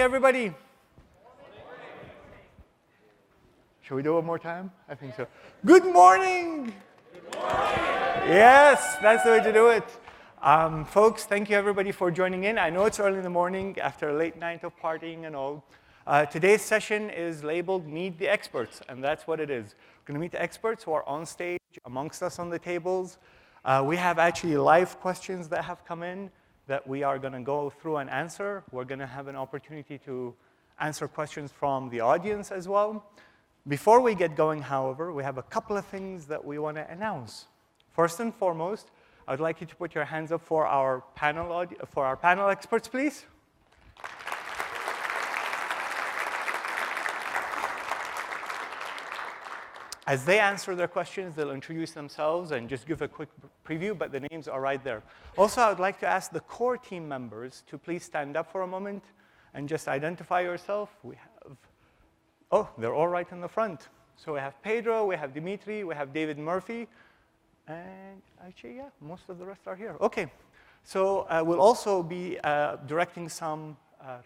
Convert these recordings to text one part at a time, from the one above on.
everybody. Shall we do it one more time? I think so. Good morning. Good morning. Yes, that's the way to do it. Folks, thank you everybody for joining in. I know it's early in the morning after a late night of partying and all. Today's session is labeled Meet the Experts, and that's what it is. We're going to meet the experts who are on stage amongst us on the tables. We have actually live questions that have come in that we are going to go through and answer. We're going to have an opportunity to answer questions from the audience as well. Before we get going, however, we have a couple of things that we want to announce. First and foremost, I'd like you to put your hands up for our panel experts, please. As they answer their questions, they'll introduce themselves and just give a quick preview, but the names are right there. Also, I would like to ask the core team members to please stand up for a moment and just identify yourself. We have, oh, they're all right in the front. So we have Pedro, we have Dimitri, we have David Murphy, and actually, yeah, most of the rest are here. Okay, so we'll also be directing some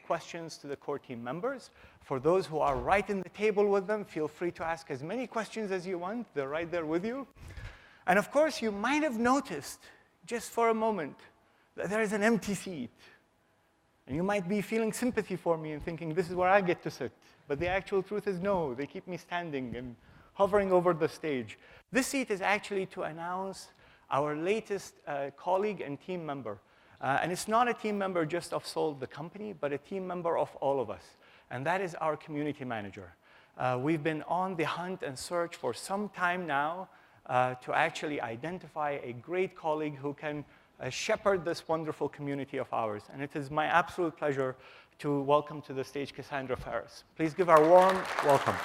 questions to the core team members. For those who are right in the table with them, feel free to ask as many questions as you want. They're right there with you. And of course, you might have noticed, just for a moment, that there is an empty seat. And you might be feeling sympathy for me and thinking, this is where I get to sit. But the actual truth is no, they keep me standing and hovering over the stage. This seat is actually to announce our latest colleague and team member. And it's not a team member just of Salt, the company, but a team member of all of us. And that is our community manager. We've been on the hunt and search for some time now to actually identify a great colleague who can shepherd this wonderful community of ours. And it is my absolute pleasure to welcome to the stage Cassandra Ferris. Please give our warm welcome.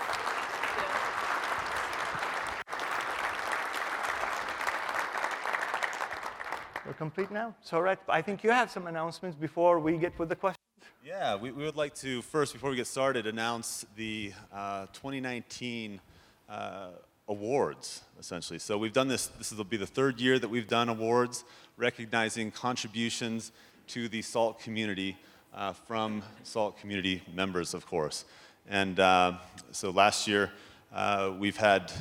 We're complete now. So, Rhett, I think you have some announcements before we get with the questions. Yeah, we would like to first, before we get started, announce the 2019 awards, essentially. So we've done this will be the third year that we've done awards, recognizing contributions to the SALT community from SALT community members, of course. And so last year, we've had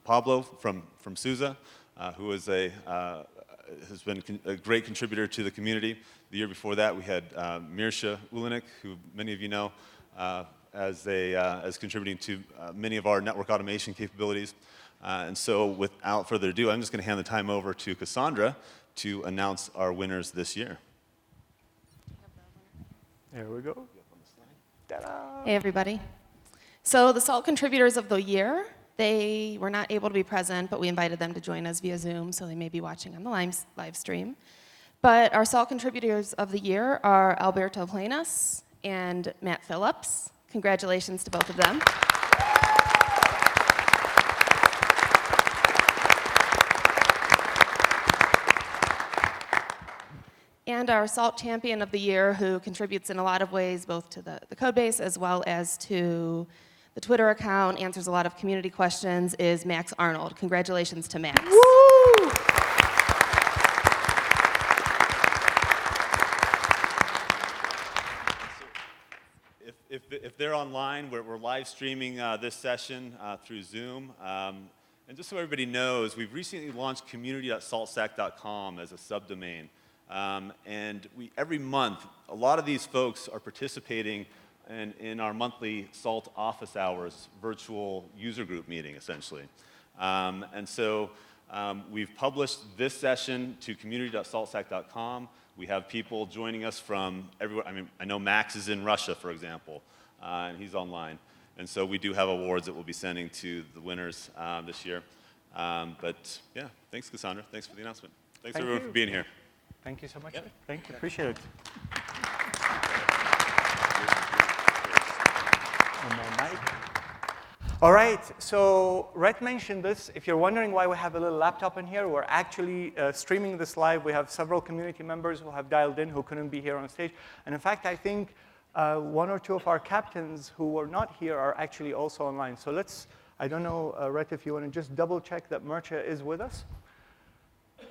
Pablo from SUSE, who is has been a great contributor to the community. The year before that, we had Mirsha Ulinik, who many of you know, as contributing to many of our network automation capabilities. And so without further ado, I'm just going to hand the time over to Cassandra to announce our winners this year. There we go. Ta-da. Hey, everybody. So the SALT contributors of the year, they were not able to be present, but we invited them to join us via Zoom, so they may be watching on the live stream. But our SALT contributors of the year are Alberto Planas and Matt Phillips. Congratulations to both of them. And our SALT champion of the year, who contributes in a lot of ways, both to the code base as well as to the Twitter account, answers a lot of community questions, is Max Arnold. Congratulations to Max. Woo! If they're online, we're live streaming this session through Zoom. And just so everybody knows, we've recently launched community.saltstack.com as a subdomain. And every month, a lot of these folks are participating in our monthly SALT office hours virtual user group meeting, essentially. And so we've published this session to community.saltstack.com. We have people joining us from everywhere. I mean, I know Max is in Russia, for example, and he's online. And so we do have awards that we'll be sending to the winners this year. But yeah, thanks, Cassandra. Thanks for the announcement. Thanks, everyone, for being here. Thank you so much. Yep. Thank you. Appreciate it. One more mic. All right, so Rhett mentioned this. If you're wondering why we have a little laptop in here, we're actually streaming this live. We have several community members who have dialed in who couldn't be here on stage. And in fact, I think one or two of our captains who were not here are actually also online. So let's, I don't know, Rhett, if you want to just double check that Mircea is with us.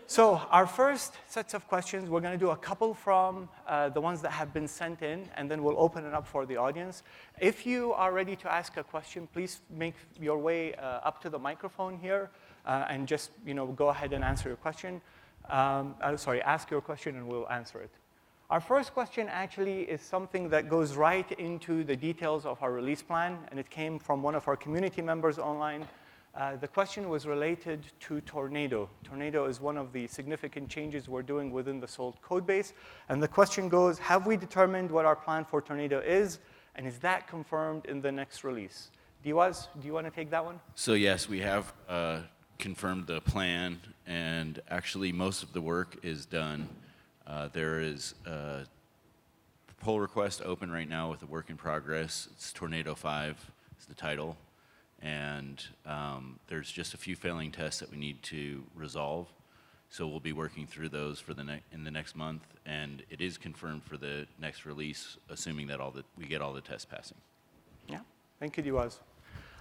So our first sets of questions, we're going to do a couple from the ones that have been sent in, and then we'll open it up for the audience. If you are ready to ask a question, please make your way up to the microphone here and just go ahead and answer your question. Ask your question and we'll answer it. Our first question actually is something that goes right into the details of our release plan, and it came from one of our community members online. The question was related to Tornado. Tornado is one of the significant changes we're doing within the Salt code base. And the question goes, have we determined what our plan for Tornado is? And is that confirmed in the next release? Diwaz, do you want to take that one? So yes, we have confirmed the plan, and actually most of the work is done. There is a pull request open right now with a work in progress. It's Tornado 5 is the title. And there's just a few failing tests that we need to resolve. So we'll be working through those for in the next month, and it is confirmed for the next release, assuming that we get all the tests passing. Yeah, thank you, Diwaz.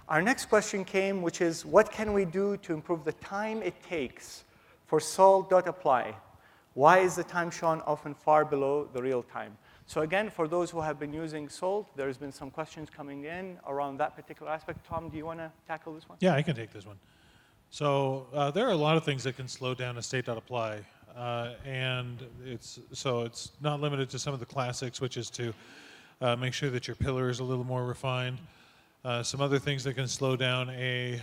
Our next question came, which is, what can we do to improve the time it takes for salt.apply? Why is the time shown often far below the real time? So again, for those who have been using Salt, there's been some questions coming in around that particular aspect. Tom, do you want to tackle this one? Yeah, I can take this one. So there are a lot of things that can slow down a state.apply. And it's not limited to some of the classics, which is to make sure that your pillar is a little more refined. Some other things that can slow down a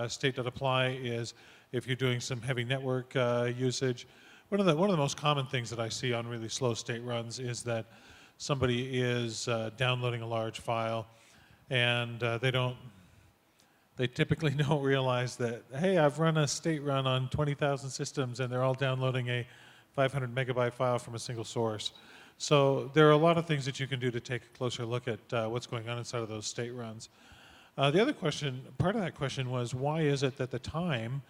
state.apply is if you're doing some heavy network usage. One of the most common things that I see on really slow state runs is that somebody is downloading a large file, and they typically don't realize that, hey, I've run a state run on 20,000 systems, and they're all downloading a 500 megabyte file from a single source. So there are a lot of things that you can do to take a closer look at what's going on inside of those state runs. The other question, part of that question was, why is it that the time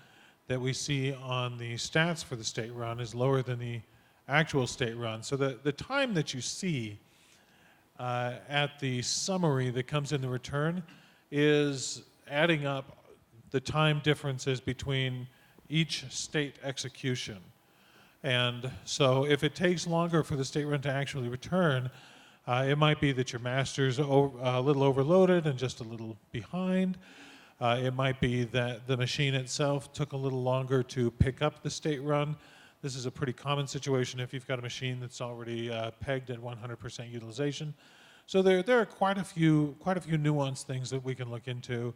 that we see on the stats for the state run is lower than the actual state run? So the time that you see at the summary that comes in the return is adding up the time differences between each state execution. And so if it takes longer for the state run to actually return, it might be that your master's a little overloaded and just a little behind. It might be that the machine itself took a little longer to pick up the state run. This is a pretty common situation if you've got a machine that's already pegged at 100% utilization. So there are quite a few nuanced things that we can look into,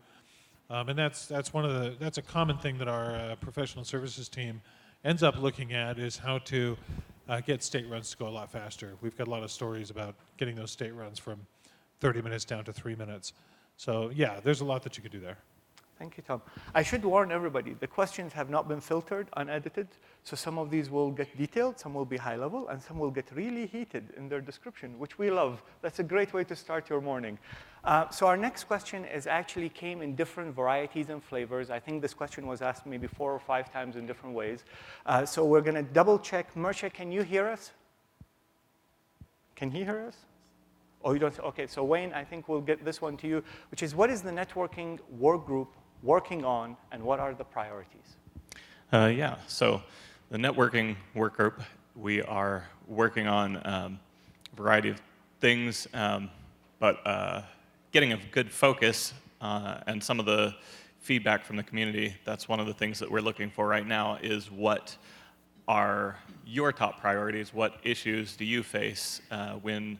and that's a common thing that our professional services team ends up looking at, is how to get state runs to go a lot faster. We've got a lot of stories about getting those state runs from 30 minutes down to 3 minutes. So yeah, there's a lot that you could do there. Thank you, Tom. I should warn everybody, the questions have not been filtered, unedited, so some of these will get detailed, some will be high level, and some will get really heated in their description, which we love. That's a great way to start your morning. So our next question actually came in different varieties and flavors. I think this question was asked maybe 4 or 5 times in different ways. So we're going to double check. Mersha, can you hear us? Can he hear us? Oh, you don't? Okay, so Wayne, I think we'll get this one to you, which is, what is the networking work group working on, and what are the priorities? Yeah, so the networking work group, we are working on a variety of things, but getting a good focus and some of the feedback from the community. That's one of the things that we're looking for right now, is what are your top priorities? What issues do you face when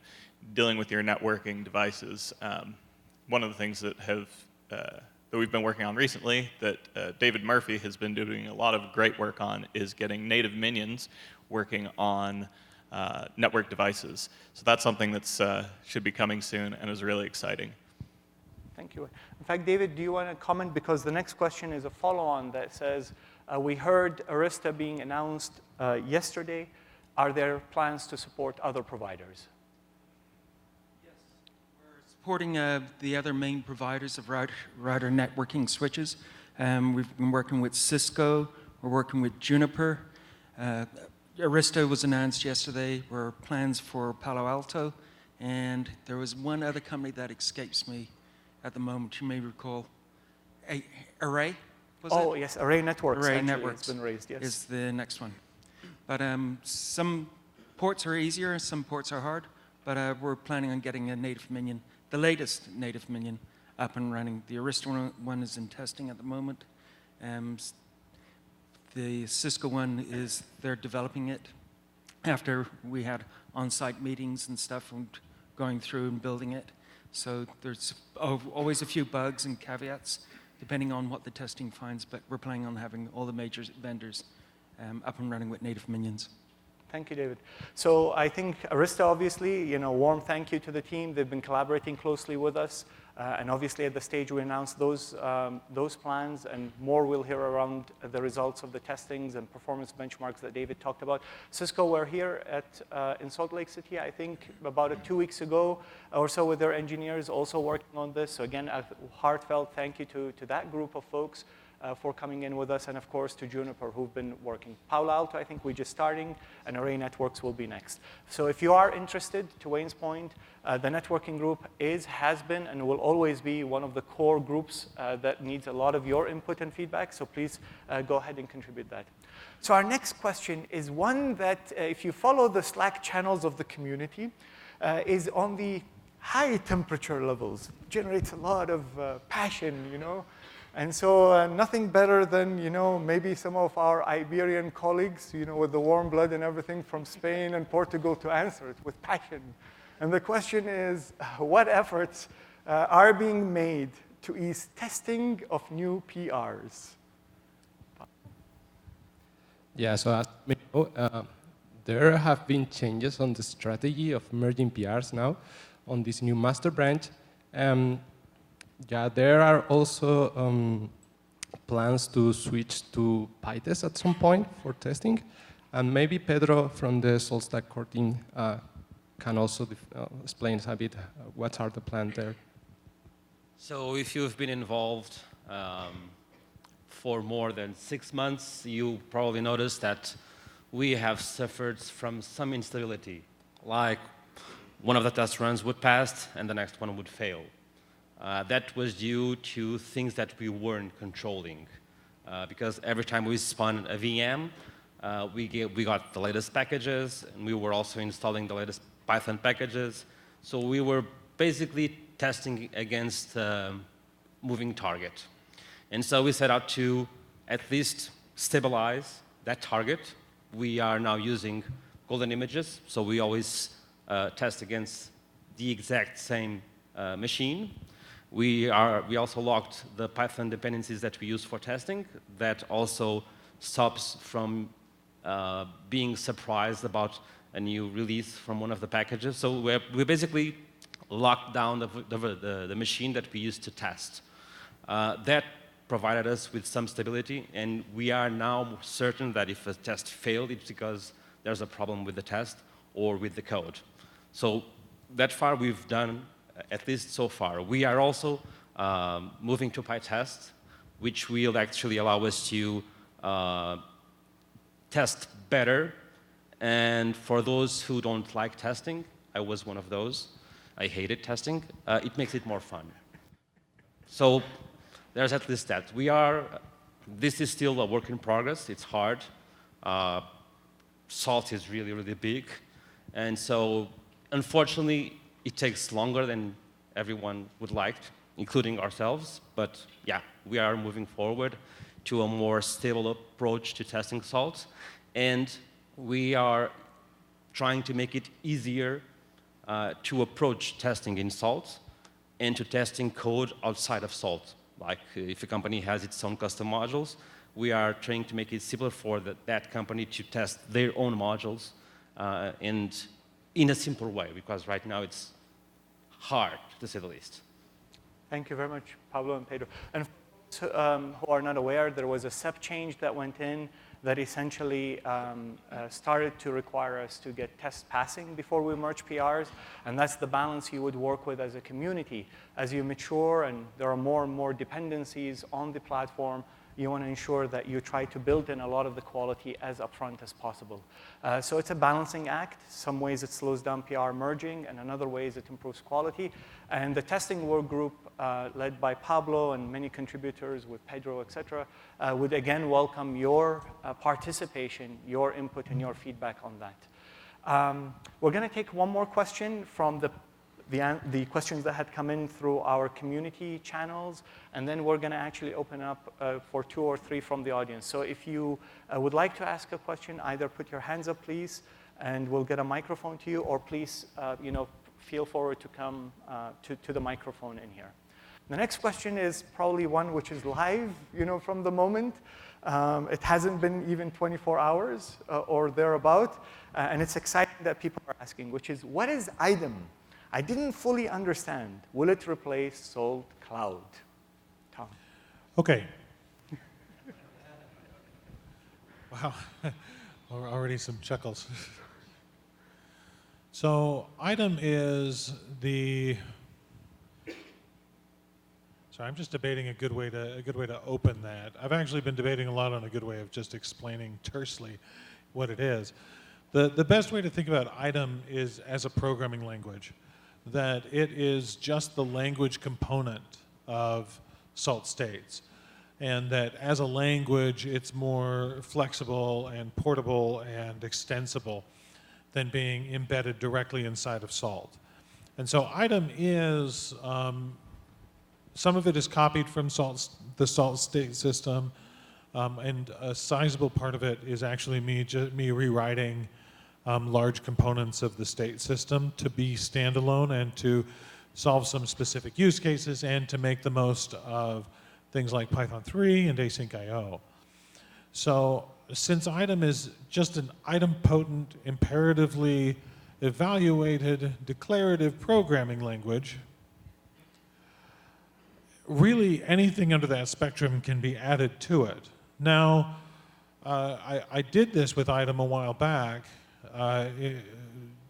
dealing with your networking devices? One of the things that we've been working on recently, that David Murphy has been doing a lot of great work on, is getting native minions working on network devices. So that's something that's should be coming soon and is really exciting. Thank you. In fact, David, do you want to comment? Because the next question is a follow-on that says, we heard Arista being announced yesterday. Are there plans to support other providers? Supporting the other main providers of router networking switches. We've been working with Cisco, we're working with Juniper. Arista was announced yesterday. There are plans for Palo Alto, and there was one other company that escapes me at the moment. You may recall, Array? was Oh, it? Oh, yes, Array Networks Array actually Networks has been raised, yes. is the next one. But some ports are easier, some ports are hard, but we're planning on getting a native minion, the latest native minion, up and running. The Arista one is in testing at the moment. The Cisco one is, they're developing it after we had on-site meetings and stuff and going through and building it. So there's always a few bugs and caveats depending on what the testing finds, but we're planning on having all the major vendors up and running with native minions. Thank you, David. So I think Arista, obviously, warm thank you to the team. They've been collaborating closely with us. And obviously, at the stage we announced those plans, and more we'll hear around the results of the testings and performance benchmarks that David talked about. Cisco were here in Salt Lake City, I think, about 2 weeks ago or so with their engineers also working on this. So again, a heartfelt thank you to that group of folks for coming in with us, and of course to Juniper, who've been working. Palo Alto, I think we're just starting, and Array Networks will be next. So if you are interested, to Wayne's point, the networking group has been, and will always be one of the core groups that needs a lot of your input and feedback, so please go ahead and contribute that. So our next question is one that, if you follow the Slack channels of the community, is on the high temperature levels, generates a lot of passion, And so nothing better than, maybe some of our Iberian colleagues, with the warm blood and everything from Spain and Portugal to answer it with passion. And the question is, what efforts are being made to ease testing of new PRs? Yeah, so as we know, there have been changes on the strategy of merging PRs now on this new master branch. Yeah, there are also plans to switch to PyTest at some point for testing. And maybe Pedro from the SaltStack core team can also explain a bit what are the plans there. So if you've been involved for more than 6 months, you probably noticed that we have suffered from some instability, like one of the test runs would pass and the next one would fail. That was due to things that we weren't controlling. Because every time we spun a VM, we got the latest packages, and we were also installing the latest Python packages. So we were basically testing against moving target. And so we set out to at least stabilize that target. We are now using golden images, so we always test against the exact same machine. We also locked the Python dependencies that we use for testing. That also stops from being surprised about a new release from one of the packages. So we basically locked down the machine that we used to test. That provided us with some stability, and we are now certain that if a test failed, it's because there's a problem with the test or with the code. So that far we've done, at least so far. We are also moving to PyTest, which will actually allow us to test better. And for those who don't like testing, I was one of those. I hated testing. It makes it more fun. So there's at least that. This is still a work in progress. It's hard. Salt is really, really big. And so, unfortunately, it takes longer than everyone would like, including ourselves. But yeah, we are moving forward to a more stable approach to testing Salt. And we are trying to make it easier to approach testing in Salt and to testing code outside of Salt. Like if a company has its own custom modules, we are trying to make it simpler for that company to test their own modules and in a simple way, because right now it's hard, to say the least. Thank you very much, Pablo and Pedro. And for those who are not aware, there was a SEP change that went in that essentially started to require us to get test passing before we merge PRs, and that's the balance you would work with as a community. As you mature and there are more and more dependencies on the platform, you want to ensure that you try to build in a lot of the quality as upfront as possible. So it's a balancing act. Some ways it slows down PR merging, and in other ways it improves quality. And the testing work group, led by Pablo and many contributors with Pedro, et cetera, would again welcome your participation, your input, and your feedback on that. We're going to take one more question from the questions that had come in through our community channels, and then we're going to actually open up for 2 or 3 from the audience. So if you would like to ask a question, either put your hands up, please, and we'll get a microphone to you, or please, feel forward to come to the microphone in here. The next question is probably one which is live, from the moment. It hasn't been even 24 hours or thereabout, and it's exciting that people are asking, which is, what is item? I didn't fully understand. Will it replace Salt Cloud? Tom. Okay. Wow, already some chuckles. So item is the, sorry, I'm just debating a good way to open that. I've actually been debating a lot on a good way of just explaining tersely what it is. The best way to think about item is as a programming language, that it is just the language component of salt states, and that as a language it's more flexible and portable and extensible than being embedded directly inside of Salt. And so item is, some of it is copied from the Salt state system, and a sizable part of it is actually me rewriting large components of the state system to be standalone and to solve some specific use cases and to make the most of things like Python 3 and async IO. So since item is just an idempotent, imperatively evaluated, declarative programming language, really anything under that spectrum can be added to it. Now, I did this with item a while back,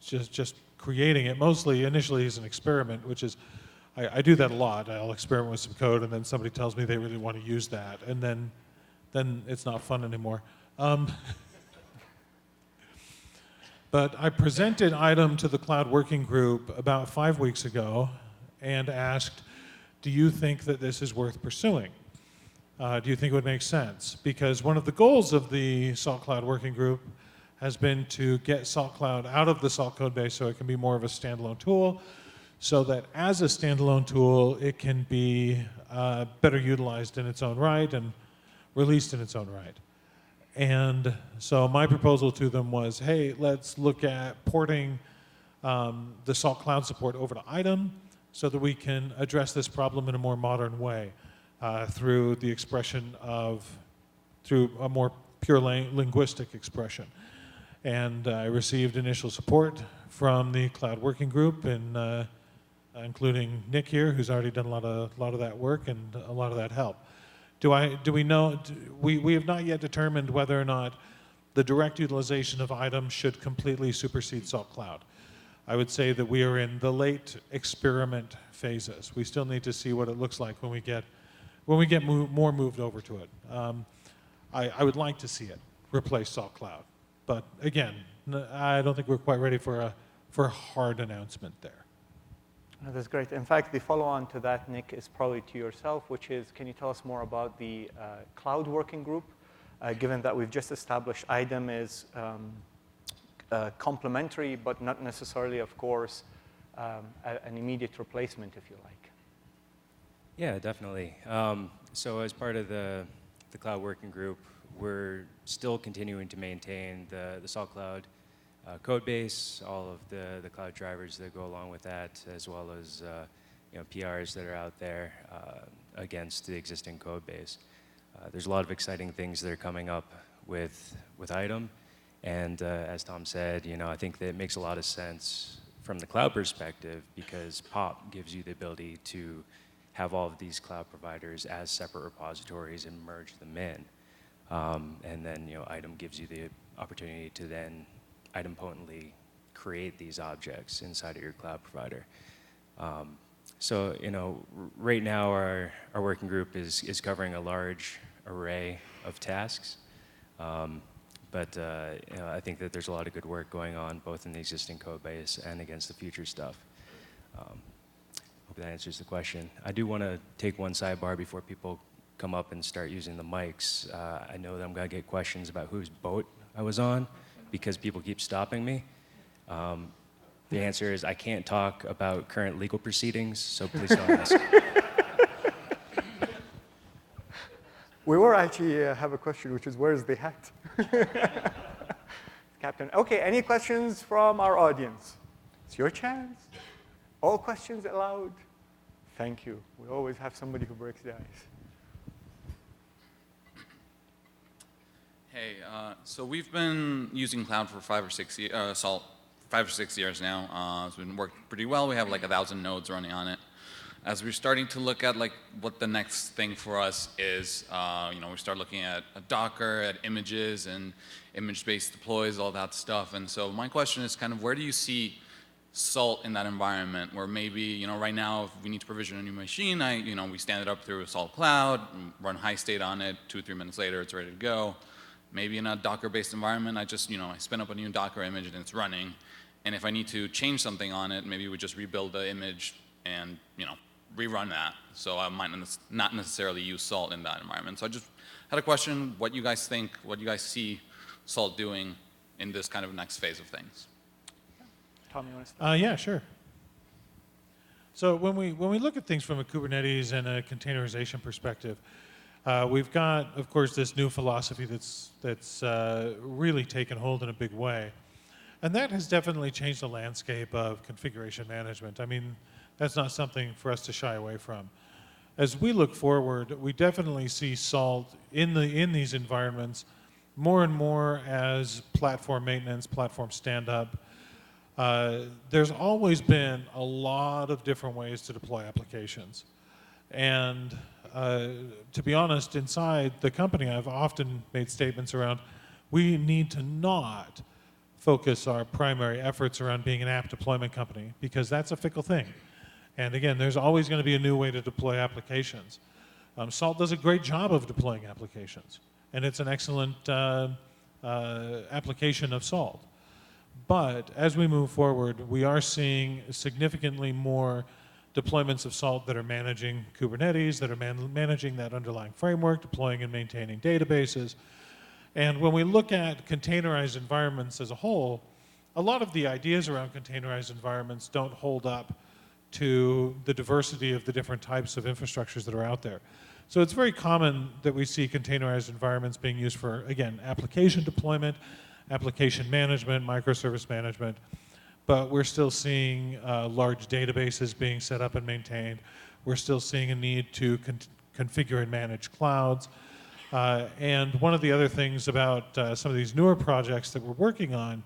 just creating it, mostly initially as an experiment, which is, I do that a lot. I'll experiment with some code, and then somebody tells me they really want to use that, and then it's not fun anymore. But I presented item to the Cloud Working Group about 5 weeks ago and asked, do you think that this is worth pursuing? Do you think it would make sense? Because one of the goals of the Salt Cloud Working Group has been to get Salt Cloud out of the Salt code base so it can be more of a standalone tool, so that as a standalone tool, it can be better utilized in its own right and released in its own right. And so my proposal to them was, hey, let's look at porting the Salt Cloud support over to item so that we can address this problem in a more modern way through the expression of, through a more pure linguistic expression. And I received initial support from the Cloud Working Group, and including Nick here, who's already done a lot of that work and a lot of that help. Do we know? We have not yet determined whether or not the direct utilization of items should completely supersede Salt Cloud. I would say that we are in the late experiment phases. We still need to see what it looks like when we get more moved over to it. I would like to see it replace Salt Cloud, but again, I don't think we're quite ready for a hard announcement there. That's great. In fact, the follow-on to that, Nick, is probably to yourself, which is, can you tell us more about the Cloud Working Group, given that we've just established item is complementary, but not necessarily, of course, an immediate replacement, if you like. Yeah, definitely. So as part of the Cloud Working Group, we're still continuing to maintain the Salt Cloud code base, all of the cloud drivers that go along with that, as well as PRs that are out there against the existing code base. There's a lot of exciting things that are coming up with item, and as Tom said, I think that it makes a lot of sense from the cloud perspective, because POP gives you the ability to have all of these cloud providers as separate repositories and merge them in. And then item gives you the opportunity to then idempotently create these objects inside of your cloud provider. So right now our working group is covering a large array of tasks. But I think that there's a lot of good work going on both in the existing code base and against the future stuff. Hope that answers the question. I do want to take one sidebar before people come up and start using the mics. I know that I'm going to get questions about whose boat I was on because people keep stopping me. The answer is I can't talk about current legal proceedings, so please don't ask. We will actually have a question, which is, where's the hat? Captain. Okay, any questions from our audience? It's your chance. All questions allowed. Thank you. We always have somebody who breaks the ice. Hey, so we've been using cloud for 5 or 6 years, Salt, 5 or 6 years now. It's been working pretty well. We have like 1,000 nodes running on it. As we're starting to look at like what the next thing for us is, we start looking at Docker, at images and image-based deploys, all that stuff. And so my question is kind of where do you see Salt in that environment where maybe, right now if we need to provision a new machine, we stand it up through Salt Cloud, run high state on it, 2 or 3 minutes later it's ready to go. Maybe in a Docker-based environment, I just, I spin up a new Docker image and it's running. And if I need to change something on it, maybe we just rebuild the image and, rerun that. So I might not necessarily use Salt in that environment. So I just had a question, what you guys think, what you guys see Salt doing in this kind of next phase of things? Tom, you want to start? Yeah, sure. So when we look at things from a Kubernetes and a containerization perspective, we've got, of course, this new philosophy that's really taken hold in a big way. And that has definitely changed the landscape of configuration management. I mean, that's not something for us to shy away from. As we look forward, we definitely see Salt in these environments more and more as platform maintenance, platform stand-up. There's always been a lot of different ways to deploy applications. And to be honest, inside the company, I've often made statements around, we need to not focus our primary efforts around being an app deployment company, because that's a fickle thing. And again, there's always going to be a new way to deploy applications. Salt does a great job of deploying applications, and it's an excellent application of Salt. But as we move forward, we are seeing significantly more deployments of Salt that are managing Kubernetes, that are managing that underlying framework, deploying and maintaining databases. And when we look at containerized environments as a whole, a lot of the ideas around containerized environments don't hold up to the diversity of the different types of infrastructures that are out there. So it's very common that we see containerized environments being used for, again, application deployment, application management, microservice management, but we're still seeing large databases being set up and maintained. We're still seeing a need to configure and manage clouds. And one of the other things about some of these newer projects that we're working on,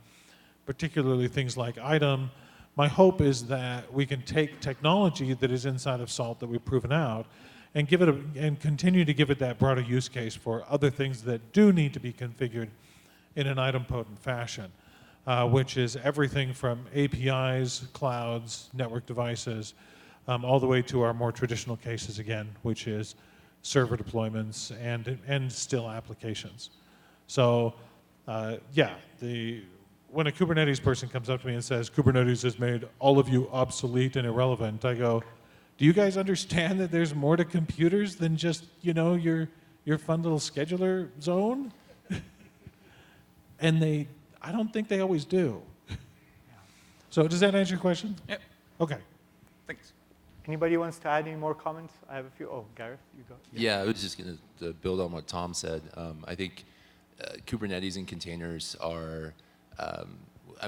particularly things like ITOM, my hope is that we can take technology that is inside of Salt that we've proven out and give it and continue to give it that broader use case for other things that do need to be configured in an item-potent fashion, which is everything from APIs, clouds, network devices, all the way to our more traditional cases again, which is server deployments and still applications. So yeah, when a Kubernetes person comes up to me and says, Kubernetes has made all of you obsolete and irrelevant, I go, do you guys understand that there's more to computers than just, your fun little scheduler zone? And I don't think they always do. So does that answer your question? Yep. Okay. Thanks. Anybody wants to add any more comments? I have a few. Oh, Gareth, you go. Yeah, I was just going to build on what Tom said. I think Kubernetes and containers are,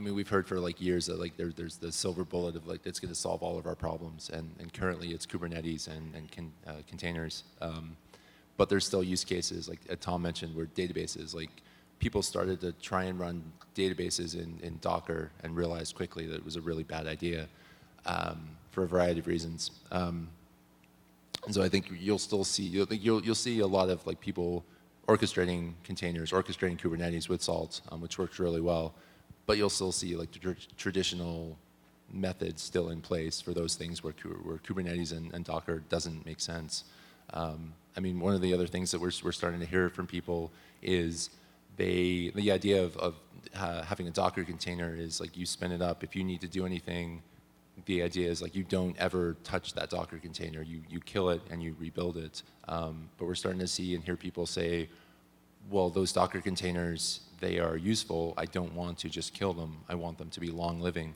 we've heard for years that there's the silver bullet of that's going to solve all of our problems, and currently it's Kubernetes and containers. But there's still use cases, like Tom mentioned, where databases, people started to try and run databases in Docker and realized quickly that it was a really bad idea for a variety of reasons. And so I think you'll still see you'll see a lot of people orchestrating containers, orchestrating Kubernetes with Salt, which works really well. But you'll still see the traditional methods still in place for those things where Kubernetes and Docker doesn't make sense. I mean, one of the other things that we're starting to hear from people is the idea of having a Docker container is like you spin it up. If you need to do anything, the idea is like you don't ever touch that Docker container. You kill it and you rebuild it. But we're starting to see and hear people say, well, those Docker containers, they are useful. I don't want to just kill them. I want them to be long living.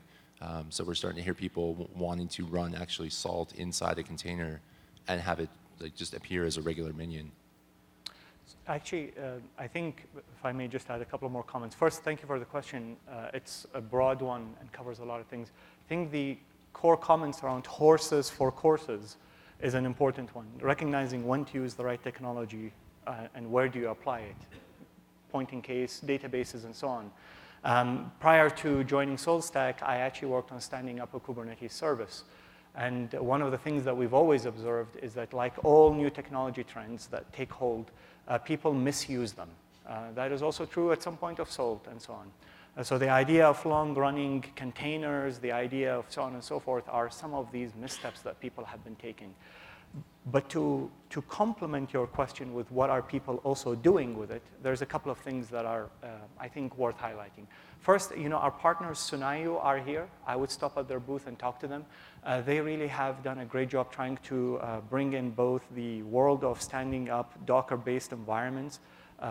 So we're starting to hear people wanting to run actually Salt inside a container and have it like just appear as a regular minion. Actually, I think, if I may just add a couple more comments. First, thank you for the question. It's a broad one and covers a lot of things. I think the core comments around horses for courses is an important one. Recognizing when to use the right technology and where do you apply it. Pointing case, databases, and so on. Prior to joining SaltStack, I actually worked on standing up a Kubernetes service. And one of the things that we've always observed is that like all new technology trends that take hold, people misuse them. That is also true at some point of Salt and so on. So the idea of long-running containers, the idea of so on and so forth are some of these missteps that people have been taking. But to complement your question with what are people also doing with it, there's a couple of things that are, I think, worth highlighting. First, our partners, Sunayu, are here. I would stop at their booth and talk to them. They really have done a great job trying to bring in both the world of standing up Docker-based environments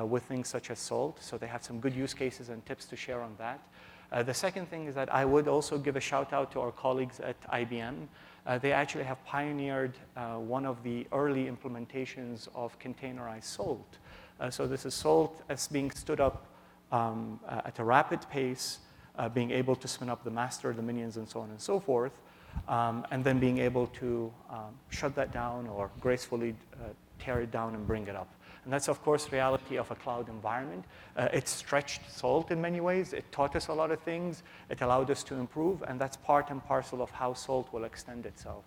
with things such as Salt. So they have some good use cases and tips to share on that. The second thing is that I would also give a shout out to our colleagues at IBM. They actually have pioneered one of the early implementations of containerized Salt. So this is Salt as being stood up at a rapid pace, being able to spin up the master, the minions, and so on and so forth, and then being able to shut that down or gracefully tear it down and bring it up. And that's, of course, reality of a cloud environment. It stretched Salt in many ways. It taught us a lot of things. It allowed us to improve, and that's part and parcel of how Salt will extend itself.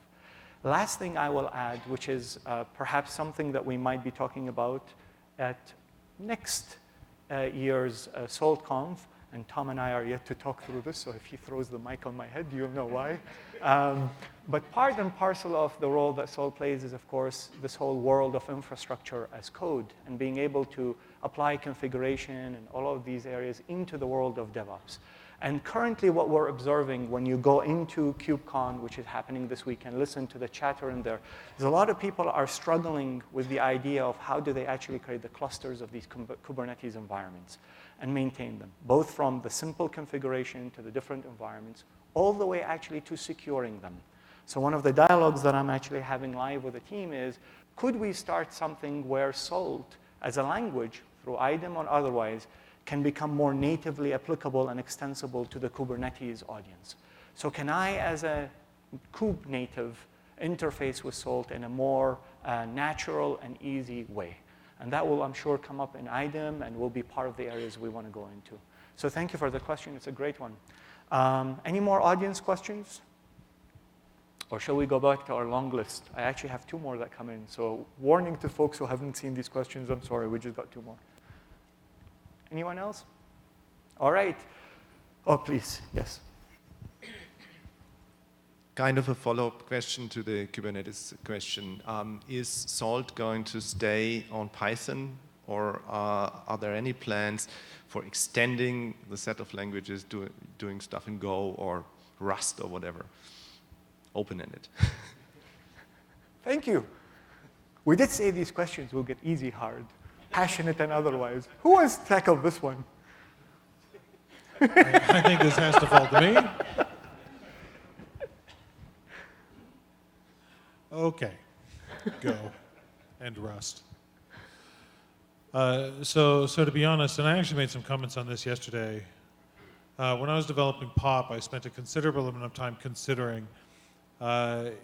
Last thing I will add, which is perhaps something that we might be talking about at next year's SaltConf, and Tom and I are yet to talk through this, so if he throws the mic on my head, you'll know why. But part and parcel of the role that Salt plays is, of course, this whole world of infrastructure as code and being able to apply configuration and all of these areas into the world of DevOps. And currently what we're observing when you go into KubeCon, which is happening this week, and listen to the chatter in there, is a lot of people are struggling with the idea of how do they actually create the clusters of these Kubernetes environments and maintain them, both from the simple configuration to the different environments, all the way actually to securing them. So one of the dialogues that I'm actually having live with the team is, could we start something where Salt, as a language, through IDEM or otherwise, can become more natively applicable and extensible to the Kubernetes audience? So can I, as a Kube native, interface with Salt in a more natural and easy way? And that will, I'm sure, come up in IDEM and will be part of the areas we want to go into. So thank you for the question. It's a great one. Any more audience questions? Or shall we go back to our long list? I actually have 2 more that come in. So warning to folks who haven't seen these questions, I'm sorry, we just got 2 more. Anyone else? All right. Oh, please, yes. Kind of a follow-up question to the Kubernetes question. Is Salt going to stay on Python, or are there any plans for extending the set of languages, doing stuff in Go or Rust or whatever? Open-ended. Thank you. We did say these questions will get easy, hard, passionate, and otherwise. Who has tackled this one? I think this has to fall to me. Okay, Go and Rust. So to be honest, and I actually made some comments on this yesterday. When I was developing POP, I spent a considerable amount of time considering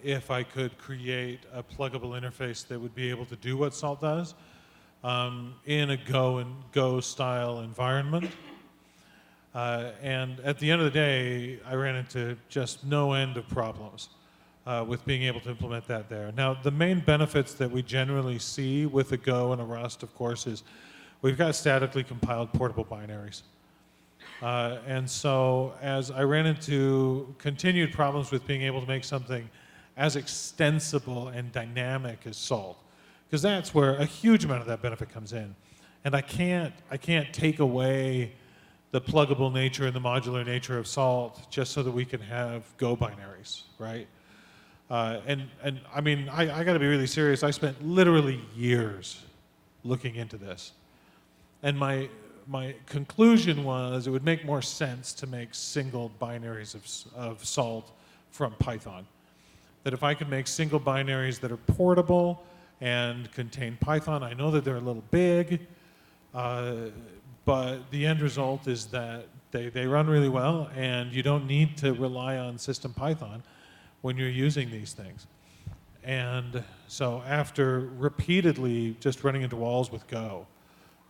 if I could create a pluggable interface that would be able to do what Salt does in a Go style environment. And at the end of the day, I ran into just no end of problems with being able to implement that there. Now, the main benefits that we generally see with a Go and a Rust, of course, is we've got statically compiled portable binaries. And so as I ran into continued problems with being able to make something as extensible and dynamic as Salt, because that's where a huge amount of that benefit comes in. And I can't take away the pluggable nature and the modular nature of Salt just so that we can have Go binaries, right? And I mean, I got to be really serious. I spent literally years looking into this. And my conclusion was it would make more sense to make single binaries of Salt from Python. That if I could make single binaries that are portable and contain Python, I know that they're a little big, but the end result is that they run really well, and you don't need to rely on system Python when you're using these things. And so after repeatedly just running into walls with Go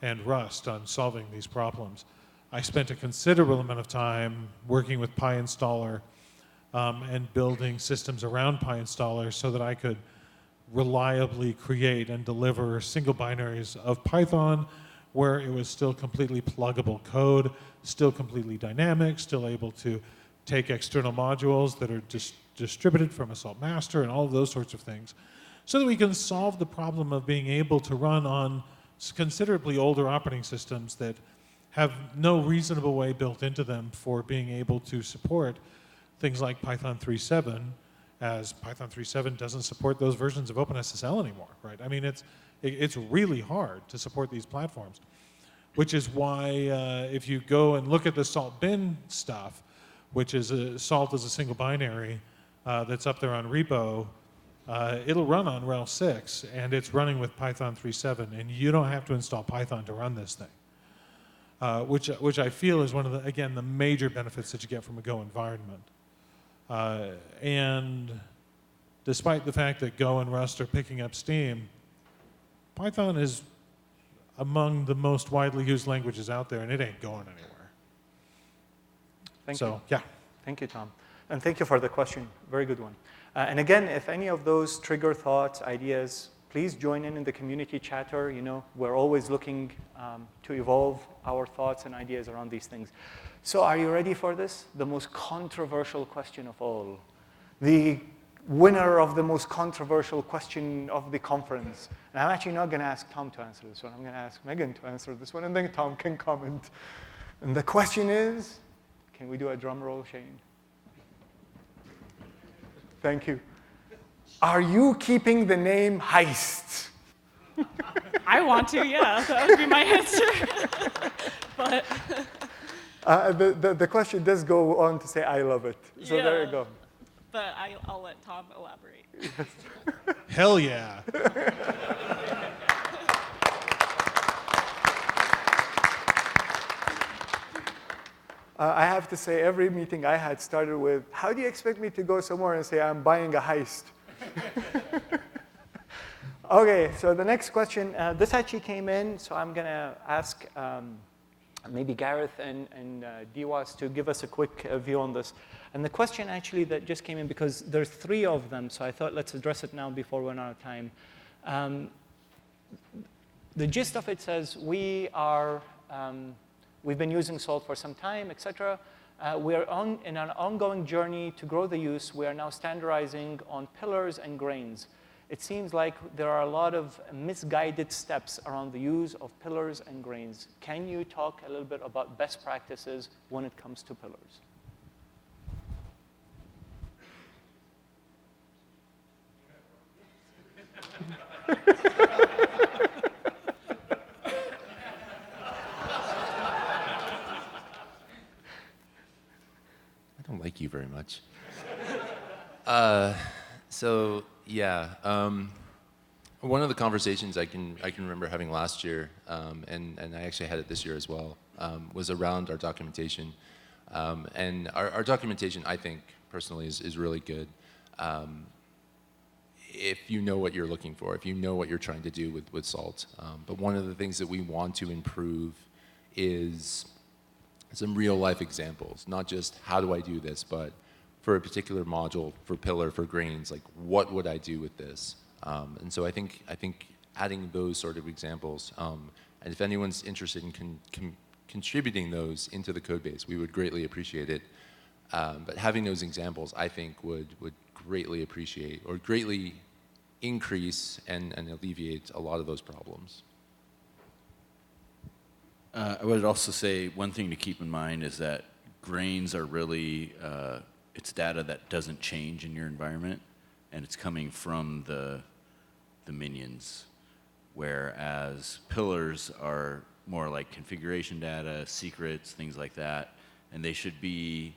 and Rust on solving these problems, I spent a considerable amount of time working with PyInstaller and building systems around PyInstaller so that I could reliably create and deliver single binaries of Python where it was still completely pluggable code, still completely dynamic, still able to take external modules that are distributed from a Salt master and all of those sorts of things, so that we can solve the problem of being able to run on considerably older operating systems that have no reasonable way built into them for being able to support things like Python 3.7, as Python 3.7 doesn't support those versions of OpenSSL anymore, right? I mean, it's really hard to support these platforms, which is why if you go and look at the Salt bin stuff, which is Salt as a single binary that's up there on repo, it'll run on RHEL 6, and it's running with Python 3.7, and you don't have to install Python to run this thing, which I feel is one of the, again, the major benefits that you get from a Go environment. And despite the fact that Go and Rust are picking up steam, Python is among the most widely used languages out there, and it ain't going anywhere. Thank you. Yeah. Thank you, Tom. And thank you for the question. Very good one. And again, if any of those trigger thoughts, ideas, please join in the community chatter. You know, we're always looking to evolve our thoughts and ideas around these things. So are you ready for this? The most controversial question of all. The winner of the most controversial question of the conference. And I'm actually not going to ask Tom to answer this one. I'm going to ask Megan to answer this one, and then Tom can comment. And the question is, can we do a drum roll, Shane? Thank you. Are you keeping the name Heist? I want to, yeah. That would be my answer. But the question does go on to say, I love it. So there you go. But I'll let Tom elaborate. Yes. Hell yeah. I have to say, every meeting I had started with, how do you expect me to go somewhere and say, I'm buying a Heist? Okay, so the next question, this actually came in, so I'm going to ask maybe Gareth and Diwas to give us a quick view on this. And the question actually that just came in, because there's 3 of them, so I thought let's address it now before we run out of time. The gist of it says, we've been using Salt for some time, etc. We are in an ongoing journey to grow the use. We are now standardizing on pillars and grains. It seems like there are a lot of misguided steps around the use of pillars and grains. Can you talk a little bit about best practices when it comes to pillars? I don't like you very much. So yeah, one of the conversations I can remember having last year, and I actually had it this year as well, was around our documentation. And our documentation, I think, personally, is really good. If you know what you're looking for, if you know what you're trying to do with Salt. But one of the things that we want to improve is some real life examples, not just how do I do this, but for a particular module, for pillar, for grains, like what would I do with this? And so I think adding those sort of examples, and if anyone's interested in contributing those into the code base, we would greatly appreciate it. But having those examples, I think, would greatly appreciate or greatly increase and alleviate a lot of those problems. I would also say one thing to keep in mind is that grains are really, it's data that doesn't change in your environment, and it's coming from the minions, whereas pillars are more like configuration data, secrets, things like that, and they should be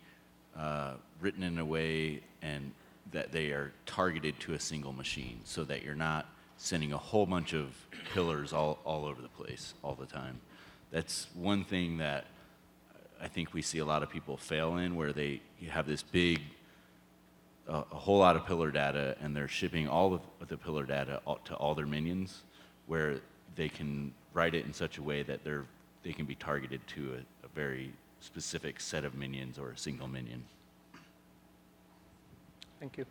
written in a way and that they are targeted to a single machine, so that you're not sending a whole bunch of pillars all over the place all the time. That's one thing that I think we see a lot of people fail in, where you have this big, a whole lot of pillar data, and they're shipping all of the pillar data to all their minions, where they can write it in such a way that they can be targeted to a very specific set of minions or a single minion. Thank you.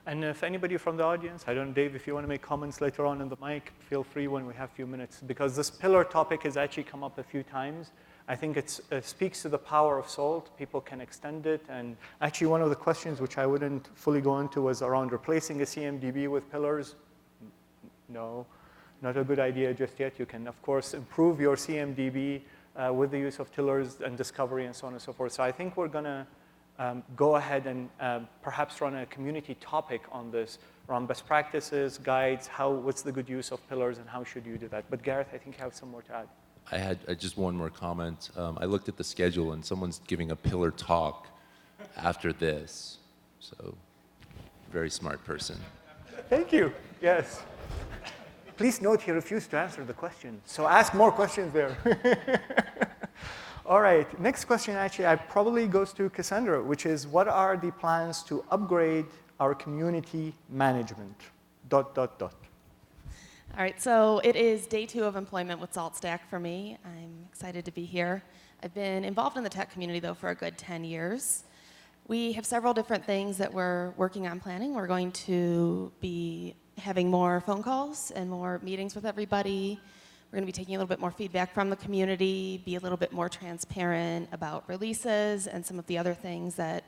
And if anybody from the audience, I don't know, Dave, if you want to make comments later on in the mic, feel free when we have a few minutes, because this pillar topic has actually come up a few times. I think it speaks to the power of Salt. People can extend it. And actually, one of the questions which I wouldn't fully go into was around replacing a CMDB with pillars. No, not a good idea just yet. You can, of course, improve your CMDB with the use of pillars and discovery and so on and so forth. So I think we're going to go ahead and perhaps run a community topic on this, around best practices, guides, what's the good use of pillars, and how should you do that. But Gareth, I think you have some more to add. I had just one more comment. I looked at the schedule, and someone's giving a pillar talk after this. So, very smart person. Thank you. Yes. Please note he refused to answer the question. So ask more questions there. All right. Next question, actually, probably goes to Cassandra, which is, what are the plans to upgrade our community management? ... All right, so it is day 2 of employment with SaltStack for me. I'm excited to be here. I've been involved in the tech community, though, for a good 10 years. We have several different things that we're working on planning. We're going to be having more phone calls and more meetings with everybody. We're going to be taking a little bit more feedback from the community, be a little bit more transparent about releases and some of the other things that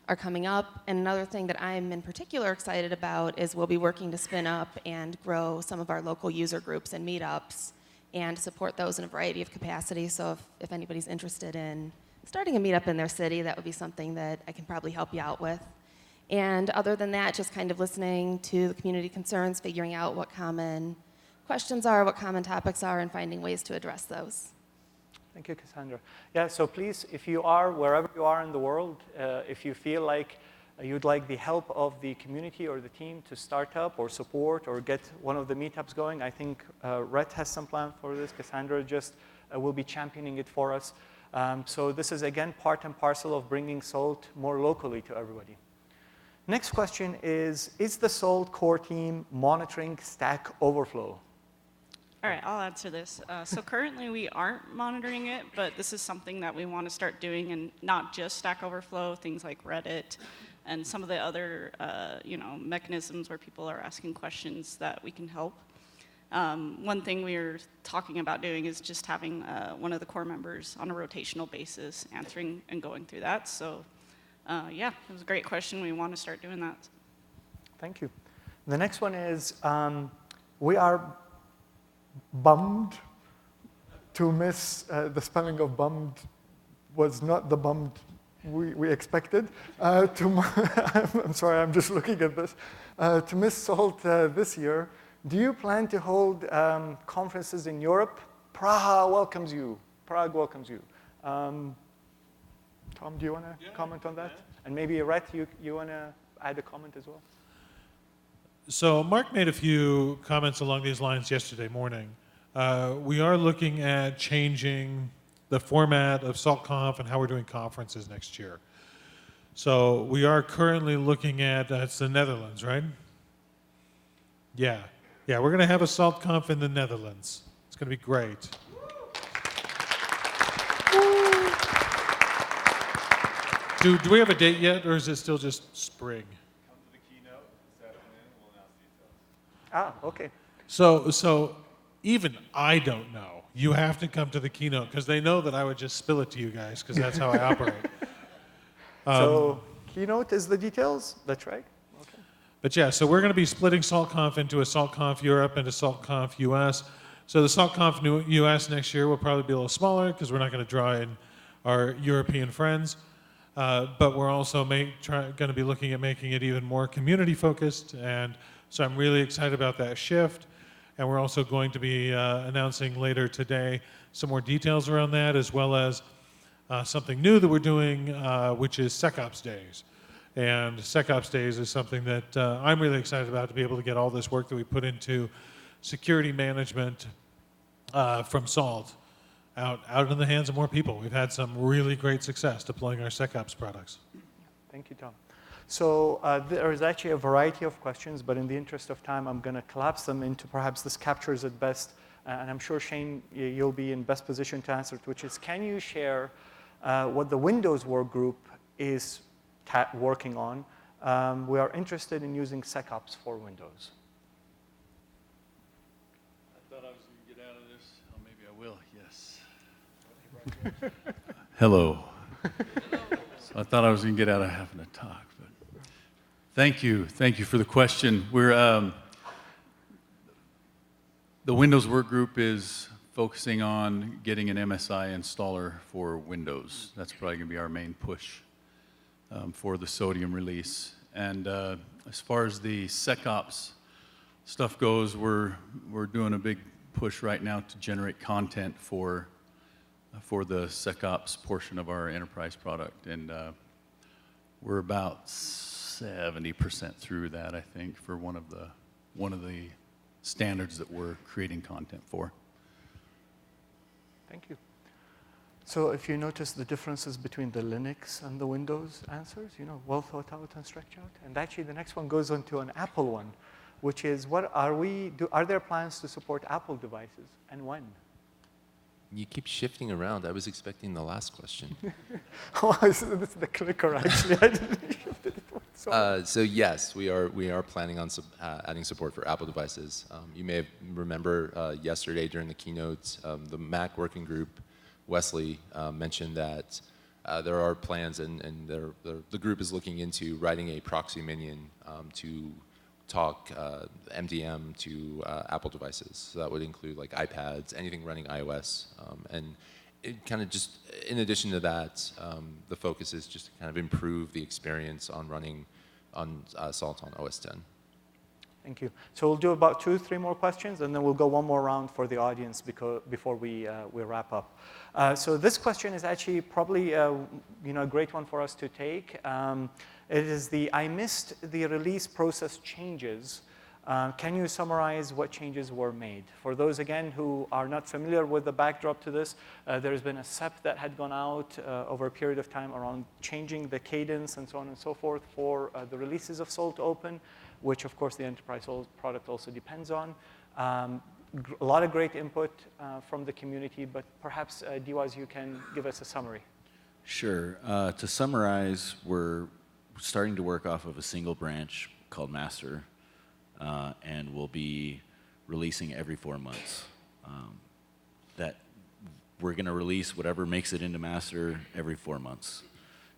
are coming up. And another thing that I'm in particular excited about is we'll be working to spin up and grow some of our local user groups and meetups and support those in a variety of capacities. So if anybody's interested in starting a meetup in their city, that would be something that I can probably help you out with. And other than that, just kind of listening to the community concerns, figuring out what common questions are, what common topics are, and finding ways to address those. Thank you, Cassandra. Yeah, so please, if you are, wherever you are in the world, if you feel like you'd like the help of the community or the team to start up or support or get one of the meetups going, I think Rhett has some plan for this. Cassandra just will be championing it for us. So this is, again, part and parcel of bringing Salt more locally to everybody. Next question is the Salt core team monitoring Stack Overflow? All right, I'll answer this. So currently we aren't monitoring it, but this is something that we want to start doing, and not just Stack Overflow, things like Reddit and some of the other mechanisms where people are asking questions that we can help. One thing we were talking about doing is just having one of the core members on a rotational basis answering and going through that. So yeah, it was a great question. We want to start doing that. Thank you. The next one is, we are bummed to miss, the spelling of bummed was not the bummed we expected. I'm sorry, I'm just looking at this. To miss Salt this year, do you plan to hold conferences in Europe? Prague welcomes you. Tom, do you want to comment on that? Yeah. And maybe Rhett, you want to add a comment as well? So Mark made a few comments along these lines yesterday morning. We are looking at changing the format of SaltConf and how we're doing conferences next year. So we are currently looking at, it's the Netherlands, right? Yeah, we're going to have a SaltConf in the Netherlands. It's going to be great. Do we have a date yet, or is it still just spring? Come to the keynote this afternoon, we'll announce details. Okay. So even I don't know. You have to come to the keynote, because they know that I would just spill it to you guys, because that's how I operate. So keynote is the details? That's right? Okay. But yeah, so we're going to be splitting SaltConf into a SaltConf Europe and a SaltConf US. So the SaltConf US next year will probably be a little smaller because we're not going to draw in our European friends. But we're also going to be looking at making it even more community focused. And so I'm really excited about that shift. And we're also going to be announcing later today some more details around that, as well as something new that we're doing, which is SecOps Days. And SecOps Days is something that I'm really excited about, to be able to get all this work that we put into security management from Salt out in the hands of more people. We've had some really great success deploying our SecOps products. Thank you, Tom. So there is actually a variety of questions, but in the interest of time, I'm going to collapse them into perhaps this captures it best. And I'm sure, Shane, you'll be in best position to answer it, which is, can you share what the Windows work group is working on? We are interested in using SecOps for Windows. I thought I was going to get out of this. Oh, maybe I will. Yes. Hello. So I thought I was going to get out of having to talk, but thank you for the question. We're the Windows work group is focusing on getting an MSI installer for Windows. That's probably going to be our main push for the Sodium release. And as far as the SecOps stuff goes, we're doing a big push right now to generate content for the SecOps portion of our enterprise product, and we're about 70% through that, I think, for one of the standards that we're creating content for. Thank you. So if you notice the differences between the Linux and the Windows answers, well thought out and stretched out. And actually, the next one goes on to an Apple one, which is, are there plans to support Apple devices, and when? You keep shifting around. I was expecting the last question. Oh, this is the clicker, actually. I didn't shift it. So yes, we are planning on adding support for Apple devices. You may remember yesterday during the keynote, the Mac working group, Wesley, mentioned that there are plans, and the group is looking into writing a proxy minion to talk MDM to Apple devices. So that would include like iPads, anything running iOS. And it kind of just, in addition to that, the focus is just to kind of improve the experience on running on Salt on OS 10. Thank you. So we'll do about 2-3 more questions, and then we'll go one more round for the audience before we wrap up. So this question is actually probably a great one for us to take. It is I missed the release process changes. Can you summarize what changes were made? For those, again, who are not familiar with the backdrop to this, there's been a SEP that had gone out over a period of time around changing the cadence and so on and so forth for the releases of Salt Open, which, of course, the enterprise product also depends on. A lot of great input from the community, but perhaps, Diwaz, you can give us a summary. Sure. To summarize, we're starting to work off of a single branch called master, and we'll be releasing every 4 months. That we're going to release whatever makes it into master every 4 months.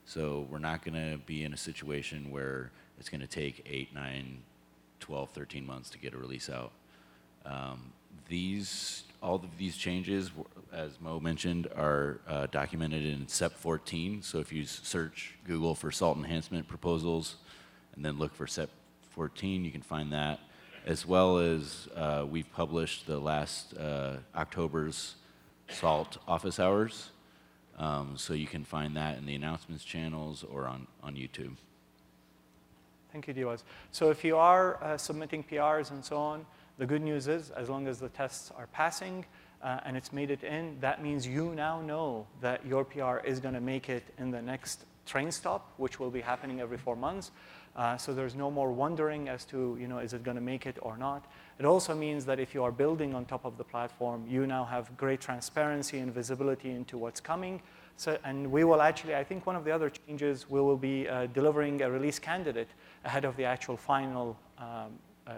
So we're not going to be in a situation where it's going to take 8, 9, 12, 13 months to get a release out. All of these changes, as Mo mentioned, are documented in SEP 14. So if you search Google for Salt Enhancement Proposals and then look for SEP 14, you can find that. As well as we've published the last October's Salt office hours. So you can find that in the announcements channels or on YouTube. Thank you, Diwaz. So if you are submitting PRs and so on, the good news is, as long as the tests are passing and it's made it in, that means you now know that your PR is going to make it in the next train stop, which will be happening every 4 months. So there's no more wondering as to, is it going to make it or not. It also means that if you are building on top of the platform, you now have great transparency and visibility into what's coming. So, and we will actually, I think one of the other changes, we will be delivering a release candidate ahead of the actual final,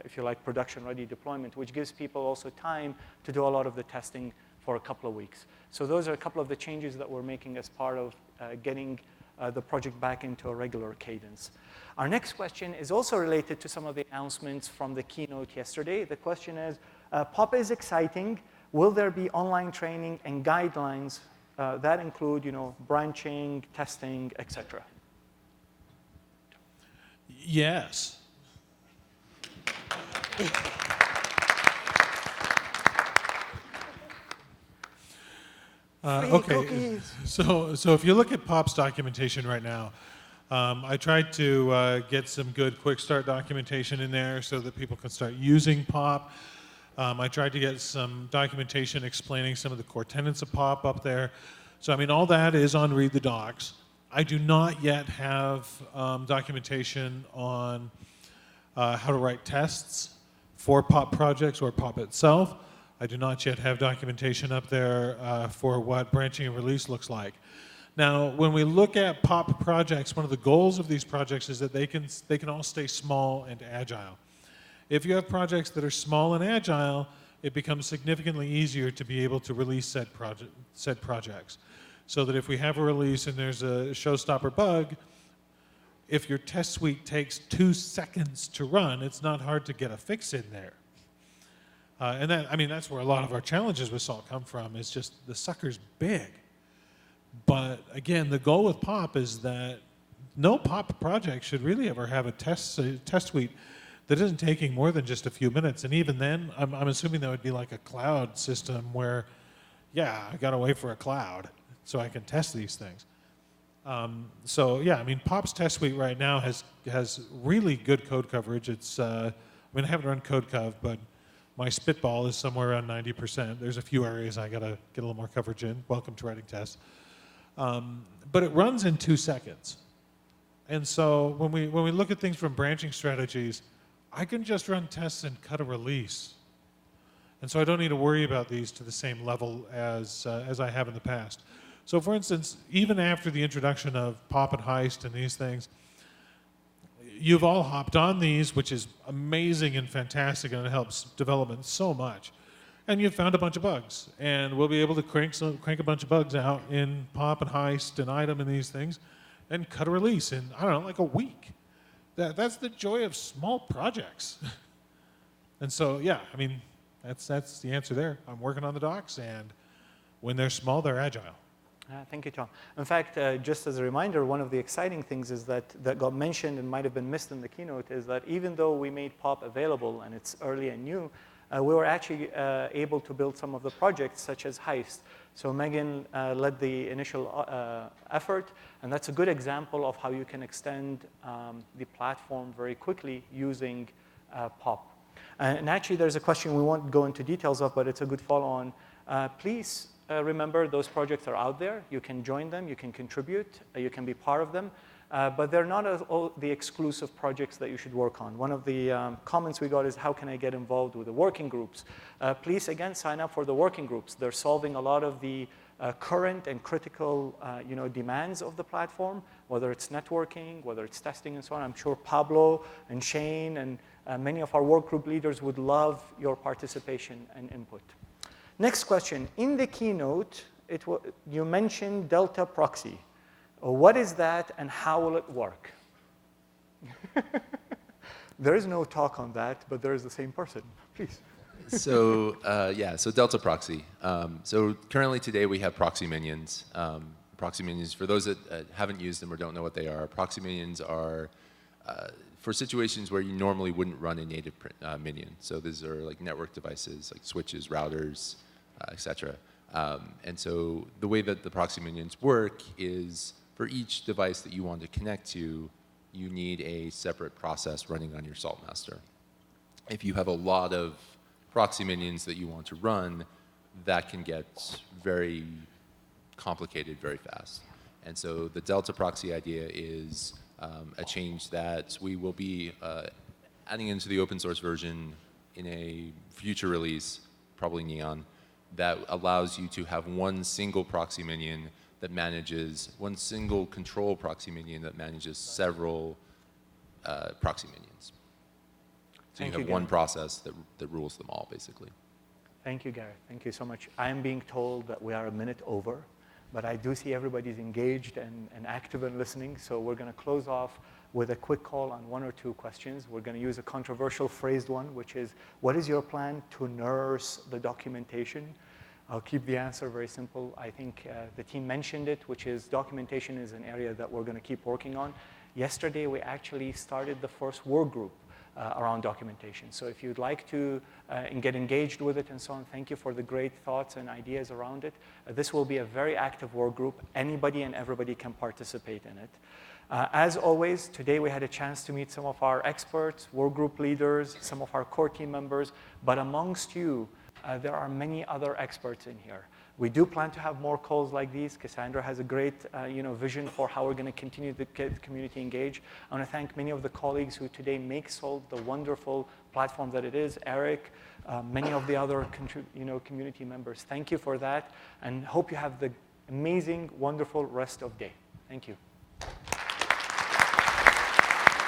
if you like, production-ready deployment, which gives people also time to do a lot of the testing for a couple of weeks. So those are a couple of the changes that we're making as part of getting the project back into a regular cadence. Our next question is also related to some of the announcements from the keynote yesterday. The question is, POP is exciting. Will there be online training and guidelines that include, branching, testing, etc.? Yes. Okay, so if you look at POP's documentation right now, I tried to get some good quick start documentation in there so that people can start using POP. I tried to get some documentation explaining some of the core tenets of POP up there. So I mean, all that is on Read the Docs. I do not yet have documentation on how to write tests for POP projects or POP itself. I do not yet have documentation up there for what branching and release looks like. Now, when we look at POP projects, one of the goals of these projects is that they can all stay small and agile. If you have projects that are small and agile, it becomes significantly easier to be able to release said projects. So that if we have a release and there's a showstopper bug, if your test suite takes 2 seconds to run, it's not hard to get a fix in there. And that's where a lot of our challenges with Salt come from, is just the sucker's big. But again, the goal with POP is that no POP project should really ever have a test suite that isn't taking more than just a few minutes. And even then, I'm assuming that would be like a cloud system where, yeah, I gotta wait for a cloud so I can test these things. So yeah, I mean, POP's test suite right now has really good code coverage. It's, I haven't run CodeCov, but my spitball is somewhere around 90%. There's a few areas I gotta get a little more coverage in. Welcome to writing tests. But it runs in 2 seconds. And so when we look at things from branching strategies, I can just run tests and cut a release. And so I don't need to worry about these to the same level as I have in the past. So for instance, even after the introduction of POP and Heist and these things, you've all hopped on these, which is amazing and fantastic, and it helps development so much. And you've found a bunch of bugs. And we'll be able to crank a bunch of bugs out in POP and Heist and Item and these things and cut a release in, I don't know, like a week. That's the joy of small projects. And so, yeah, I mean, that's the answer there. I'm working on the docs, and when they're small, they're agile. Thank you, Tom. In fact, just as a reminder, one of the exciting things is that got mentioned and might have been missed in the keynote is that even though we made POP available and it's early and new, we were actually able to build some of the projects such as Heist. So Megan led the initial effort, and that's a good example of how you can extend the platform very quickly using POP. And actually, there's a question we won't go into details of, but it's a good follow-on. Please remember, those projects are out there. You can join them. You can contribute. You can be part of them. But they're not all the exclusive projects that you should work on. One of the comments we got is, how can I get involved with the working groups? Please, again, sign up for the working groups. They're solving a lot of the current and critical demands of the platform, whether it's networking, whether it's testing, and so on. I'm sure Pablo and Shane and many of our work group leaders would love your participation and input. Next question. In the keynote, you mentioned Delta Proxy. What is that, and how will it work? There is no talk on that, but there is the same person. Please. So Delta Proxy. So currently today we have proxy minions. Proxy minions, for those that haven't used them or don't know what they are, proxy minions are for situations where you normally wouldn't run a native minion. So these are like network devices, like switches, routers, etc. And so the way that the proxy minions work is, for each device that you want to connect to, you need a separate process running on your SaltMaster. If you have a lot of proxy minions that you want to run, that can get very complicated very fast. And so the Delta Proxy idea is a change that we will be adding into the open source version in a future release, probably Neon, that allows you to have one single proxy minion that manages, one single control proxy minion that manages several proxy minions. So you have one process that rules them all, basically. Thank you, Gareth. Thank you so much. I am being told that we are a minute over. but I do see everybody's engaged and active and listening, so we're going to close off with a quick call on 1 or 2 questions. We're going to use a controversial phrased one, which is, what is your plan to nurse the documentation? I'll keep the answer very simple. I think the team mentioned it, which is documentation is an area that we're going to keep working on. Yesterday, we actually started the first work group around documentation. So if you'd like to get engaged with it and so on, thank you for the great thoughts and ideas around it. This will be a very active work group. Anybody and everybody can participate in it. As always, today we had a chance to meet some of our experts, work group leaders, some of our core team members, but amongst you, there are many other experts in here. We do plan to have more calls like these. Cassandra has a great vision for how we're going to continue to get the community engaged. I want to thank many of the colleagues who today make Salt the wonderful platform that it is. Eric, many of the other community members. Thank you for that, and hope you have the amazing, wonderful rest of day. Thank you.